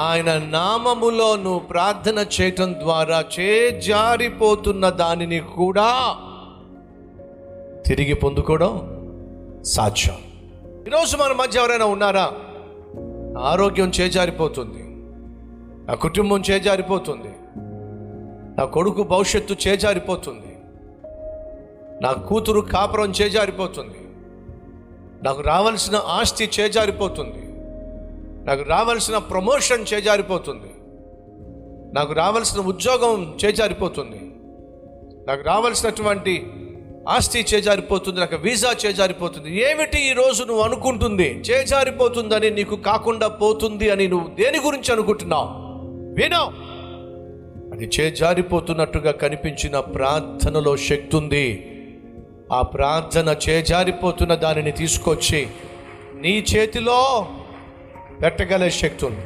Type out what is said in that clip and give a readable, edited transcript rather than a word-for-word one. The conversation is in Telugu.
ఆయన నామములో నువ్వు ప్రార్థన చేయటం ద్వారా చేజారిపోతున్న దానిని కూడా తిరిగి పొందుకోవడం సాధ్యం. ఈరోజు మన మధ్య ఎవరైనా ఉన్నారా? ఆరోగ్యం చేజారిపోతుంది, నా కుటుంబం చేజారిపోతుంది, నా కొడుకు భవిష్యత్తు చేజారిపోతుంది, నా కూతురు కాపురం చేజారిపోతుంది, నాకు రావాల్సిన ఆస్తి చేజారిపోతుంది, నాకు రావాల్సిన ప్రమోషన్ చేజారిపోతుంది, నాకు రావాల్సిన ఉద్యోగం చేజారిపోతుంది, నాకు రావాల్సినటువంటి ఆస్తి చేజారిపోతుంది, నాకు వీసా చేజారిపోతుంది. ఏమిటి ఈరోజు నువ్వు అనుకుంటుంది చేజారిపోతుందని? నీకు కాకుండా పోతుంది అని నువ్వు దేని గురించి అనుకుంటున్నావు? వినో, అది చేజారిపోతున్నట్టుగా కనిపించిన ప్రార్థనలో శక్తి ఉంది. ఆ ప్రార్థన చేజారిపోతున్న దానిని తీసుకొచ్చి నీ చేతిలో పెట్టగల శక్తి ఉంది.